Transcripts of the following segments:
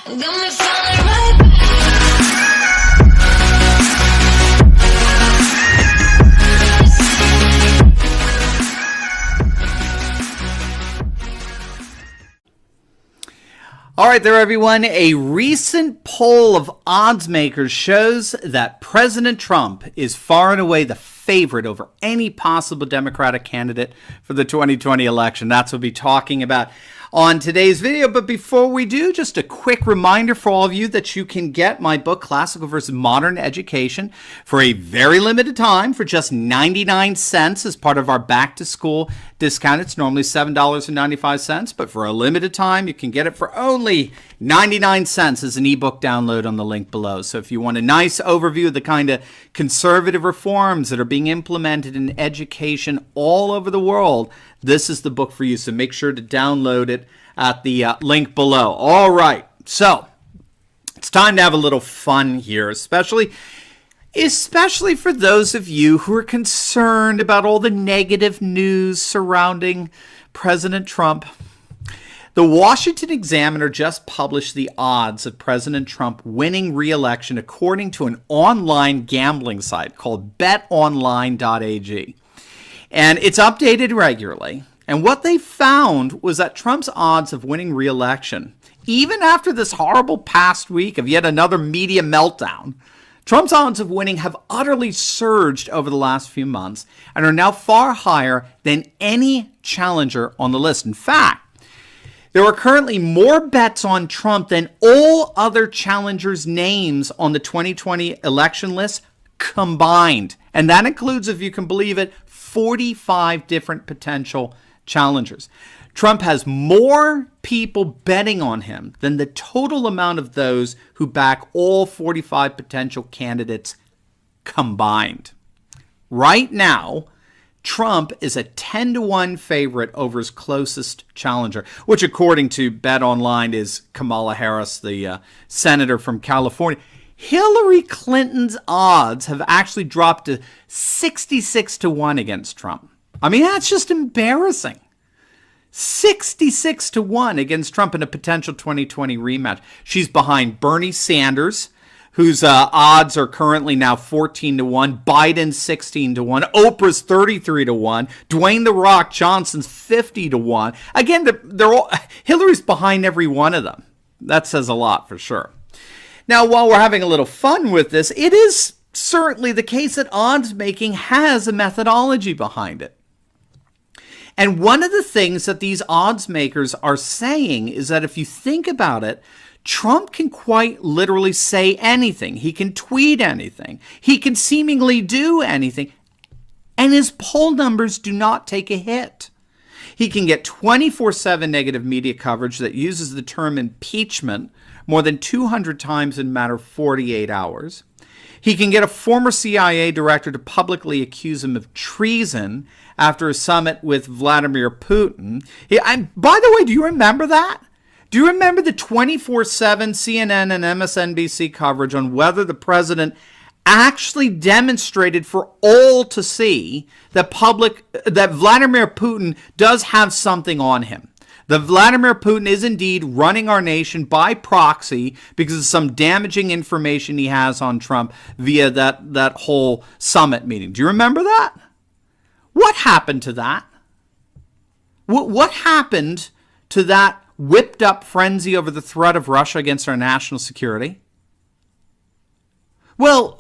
Got me feeling right back. All right there, everyone. A recent poll of odds makers shows that President Trump is far and away the favorite over any possible Democratic candidate for the 2020 election. That's what we'll be talking about on today's video. But before we do, just a quick reminder for all of you that you can get my book, Classical versus Modern Education, for a very limited time for just 99 cents as part of our back-to-school discount. It's normally $7.95, but for a limited time, you can get it for only 99 cents as an ebook download on the link below. So if you want a nice overview of the kind of conservative reforms that are being implemented in education all over the world, this is the book for you. So make sure to download it at the link below. All right, so it's time to have a little fun here, especially for those of you who are concerned about all the negative news surrounding President Trump. The Washington Examiner just published the odds of President Trump winning re-election according to an online gambling site called betonline.ag. And it's updated regularly. And what they found was that Trump's odds of winning re-election, even after this horrible past week of yet another media meltdown, Trump's odds of winning have utterly surged over the last few months and are now far higher than any challenger on the list. In fact, there are currently more bets on Trump than all other challengers' names on the 2020 election list combined. And that includes, if you can believe it, 45 different potential challengers. Trump has more people betting on him than the total amount of those who back all 45 potential candidates combined. Right now, Trump is a 10-1 favorite over his closest challenger, which according to BetOnline is Kamala Harris, the senator from California. Hillary Clinton's odds have actually dropped to 66-1 against Trump. I mean, that's just embarrassing. 66-1 against Trump in a potential 2020 rematch. She's behind Bernie Sanders, whose odds are currently now 14-1, Biden 16-1, Oprah's 33-1, Dwayne "The Rock" Johnson's 50-1. Again, they're all, Hillary's behind every one of them. That says a lot for sure. Now, while we're having a little fun with this, it is certainly the case that odds making has a methodology behind it. And one of the things that these odds makers are saying is that if you think about it, Trump can quite literally say anything. He can tweet anything. He can seemingly do anything. And his poll numbers do not take a hit. He can get 24/7 negative media coverage that uses the term impeachment more than 200 times in a matter of 48 hours. He can get a former CIA director to publicly accuse him of treason after a summit with Vladimir Putin. By the way, do you remember that? Do you remember the 24/7 CNN and MSNBC coverage on whether the president actually demonstrated for all to see that Vladimir Putin does have something on him? That Vladimir Putin is indeed running our nation by proxy because of some damaging information he has on Trump via that whole summit meeting. Do you remember that? What happened to that? What happened to that whipped up frenzy over the threat of Russia against our national security? Well,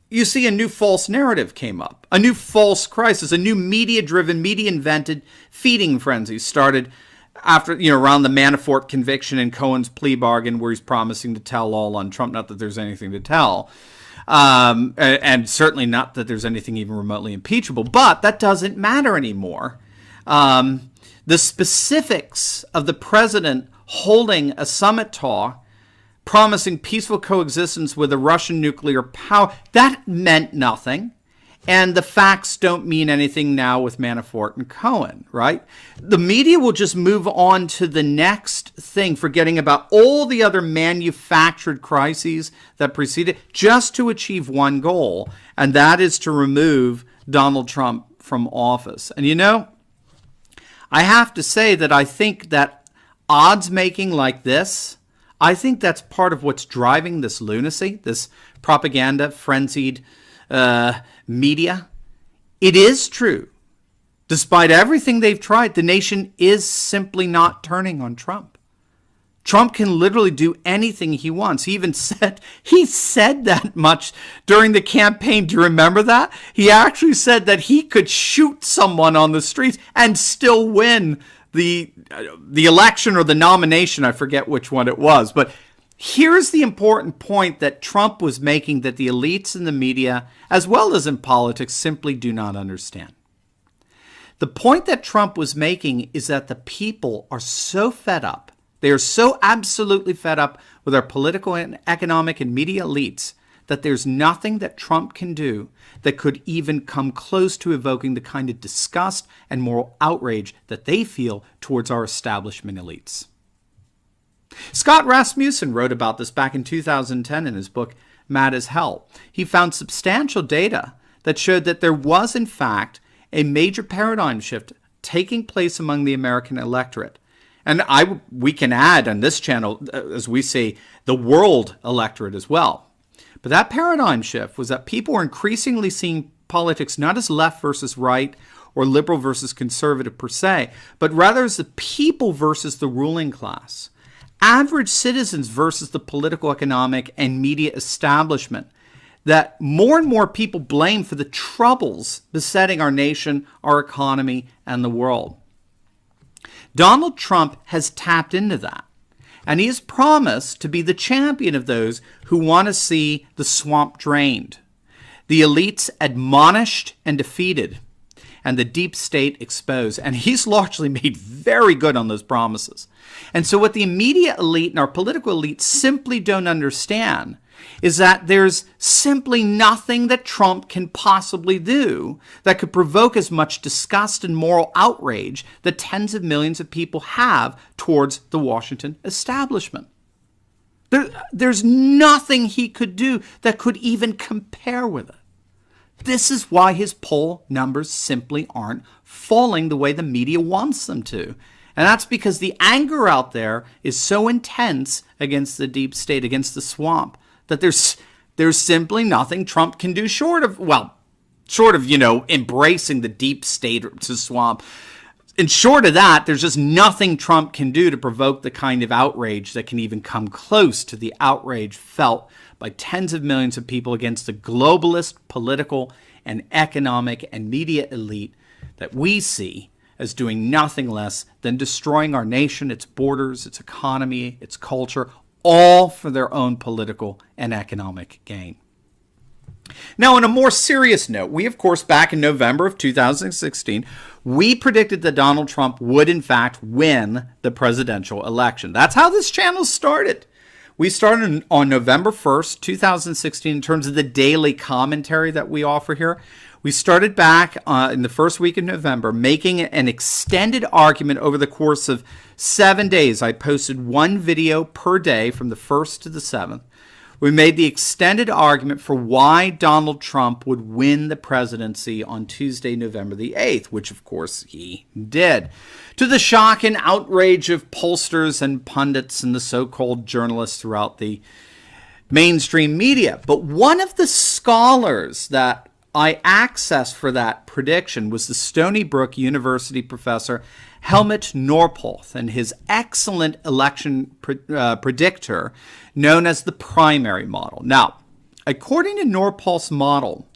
you see, a new false narrative came up, a new false crisis, a new media-driven, media-invented feeding frenzy started after, around the Manafort conviction and Cohen's plea bargain where he's promising to tell all on Trump. Not that there's anything to tell. And certainly not that there's anything even remotely impeachable, but that doesn't matter anymore. The specifics of the president holding a summit talk promising peaceful coexistence with a Russian nuclear power, that meant nothing. And the facts don't mean anything now with Manafort and Cohen, right? The media will just move on to the next thing, forgetting about all the other manufactured crises that preceded, just to achieve one goal, and that is to remove Donald Trump from office. And I have to say that I think that odds making like this, I think that's part of what's driving this lunacy, this propaganda, frenzied media. It is true. Despite everything they've tried, the nation is simply not turning on Trump. Trump can literally do anything he wants. He said that much during the campaign. Do you remember that? He actually said that he could shoot someone on the streets and still win the election or the nomination. I forget which one it was. But here's the important point that Trump was making that the elites in the media, as well as in politics, simply do not understand. The point that Trump was making is that the people are so fed up. They are so absolutely fed up with our political and economic and media elites that there's nothing that Trump can do that could even come close to evoking the kind of disgust and moral outrage that they feel towards our establishment elites. Scott Rasmussen wrote about this back in 2010 in his book, Mad as Hell. He found substantial data that showed that there was, in fact, a major paradigm shift taking place among the American electorate. And we can add on this channel, as we say, the world electorate as well. But that paradigm shift was that people were increasingly seeing politics not as left versus right or liberal versus conservative per se, but rather as the people versus the ruling class. Average citizens versus the political, economic, and media establishment that more and more people blame for the troubles besetting our nation, our economy, and the world. Donald Trump has tapped into that, and he has promised to be the champion of those who want to see the swamp drained, the elites admonished and defeated, and the deep state exposed. And he's largely made very good on those promises. And so what the immediate elite and our political elite simply don't understand is that there's simply nothing that Trump can possibly do that could provoke as much disgust and moral outrage that tens of millions of people have towards the Washington establishment. There's nothing he could do that could even compare with it. This is why his poll numbers simply aren't falling the way the media wants them to. And that's because the anger out there is so intense against the deep state, against the swamp, that there's simply nothing Trump can do short of embracing the deep state to swamp. And short of that, there's just nothing Trump can do to provoke the kind of outrage that can even come close to the outrage felt by tens of millions of people against the globalist, political, and economic and media elite that we see as doing nothing less than destroying our nation, its borders, its economy, its culture, all for their own political and economic gain. Now, on a more serious note, we, of course, back in November of 2016, we predicted that Donald Trump would, in fact, win the presidential election. That's how this channel started. We started on November 1st, 2016, in terms of the daily commentary that we offer here. We started back in the first week of November, making an extended argument over the course of 7 days. I posted one video per day from the 1st to the 7th. We made the extended argument for why Donald Trump would win the presidency on Tuesday, November the 8th, which of course he did, to the shock and outrage of pollsters and pundits and the so-called journalists throughout the mainstream media. But one of the scholars that I accessed for that prediction was the Stony Brook University professor Helmut Norpoth and his excellent election predictor known as the primary model. Now, according to Norpoth's model,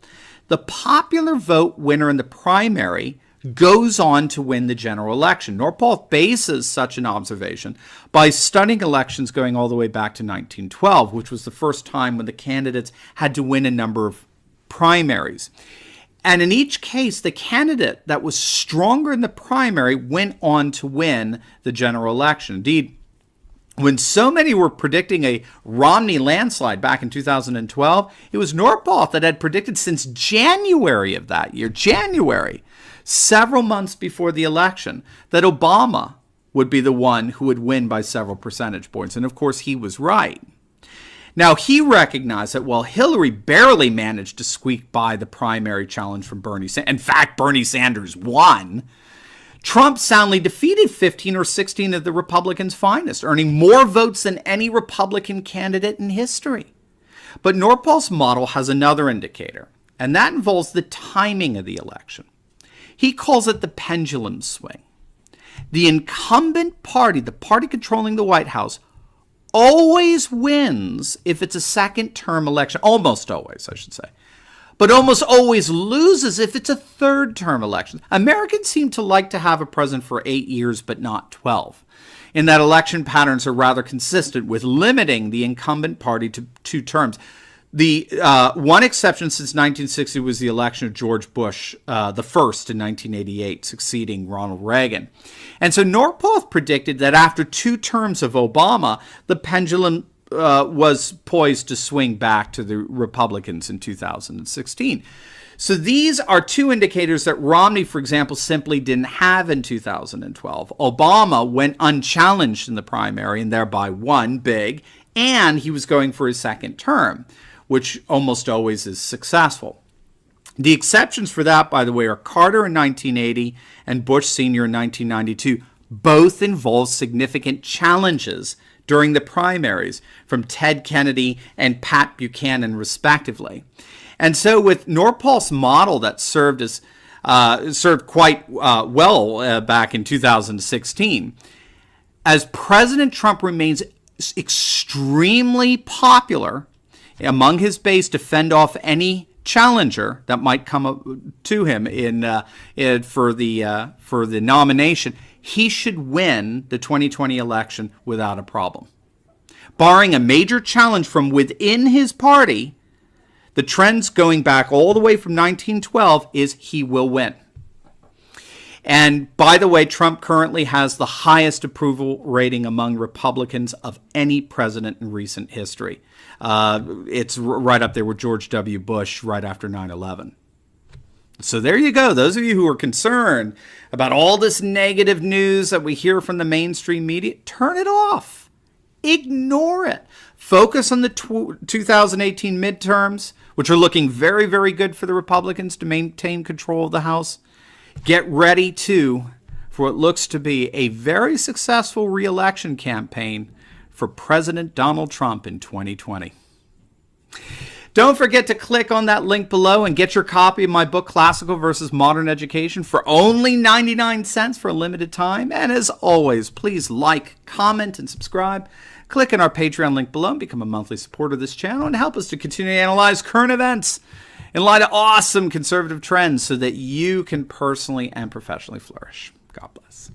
the popular vote winner in the primary goes on to win the general election. Norpoth bases such an observation by studying elections going all the way back to 1912, which was the first time when the candidates had to win a number of primaries. And in each case, the candidate that was stronger in the primary went on to win the general election. Indeed, when so many were predicting a Romney landslide back in 2012, it was Norpoth that had predicted since January of that year, several months before the election, that Obama would be the one who would win by several percentage points. And of course, he was right. Now, he recognized that while Hillary barely managed to squeak by the primary challenge from Bernie Sanders, in fact, Bernie Sanders won, Trump soundly defeated 15 or 16 of the Republicans' finest, earning more votes than any Republican candidate in history. But Norpaul's model has another indicator, and that involves the timing of the election. He calls it the pendulum swing. The incumbent party, the party controlling the White House, always wins if it's a second-term election. Almost always, I should say. But almost always loses if it's a third-term election. Americans seem to like to have a president for 8 years, but not 12. In that election patterns are rather consistent with limiting the incumbent party to 2 terms. The one exception since 1960 was the election of George Bush, the first in 1988, succeeding Ronald Reagan. And so Norpaul predicted that after 2 terms of Obama, the pendulum was poised to swing back to the Republicans in 2016. So these are 2 indicators that Romney, for example, simply didn't have in 2012. Obama went unchallenged in the primary and thereby won big, and he was going for his second term, which almost always is successful. The exceptions for that, by the way, are Carter in 1980 and Bush Sr. in 1992. Both involve significant challenges during the primaries from Ted Kennedy and Pat Buchanan, respectively. And so with Norpaul's model that served quite well back in 2016, as President Trump remains extremely popular among his base to fend off any challenger that might come up to him for the nomination, he should win the 2020 election without a problem. Barring a major challenge from within his party, the trends going back all the way from 1912 is he will win. And by the way, Trump currently has the highest approval rating among Republicans of any president in recent history. It's right up there with George W. Bush right after 9/11. So there you go. Those of you who are concerned about all this negative news that we hear from the mainstream media, turn it off. Ignore it. Focus on the 2018 midterms, which are looking very, very good for the Republicans to maintain control of the House. Get ready, for what looks to be a very successful re-election campaign for President Donald Trump in 2020. Don't forget to click on that link below and get your copy of my book, Classical versus Modern Education, for only 99 cents for a limited time. And as always, please like, comment, and subscribe. Click on our Patreon link below and become a monthly supporter of this channel and help us to continue to analyze current events in light of awesome conservative trends so that you can personally and professionally flourish. God bless.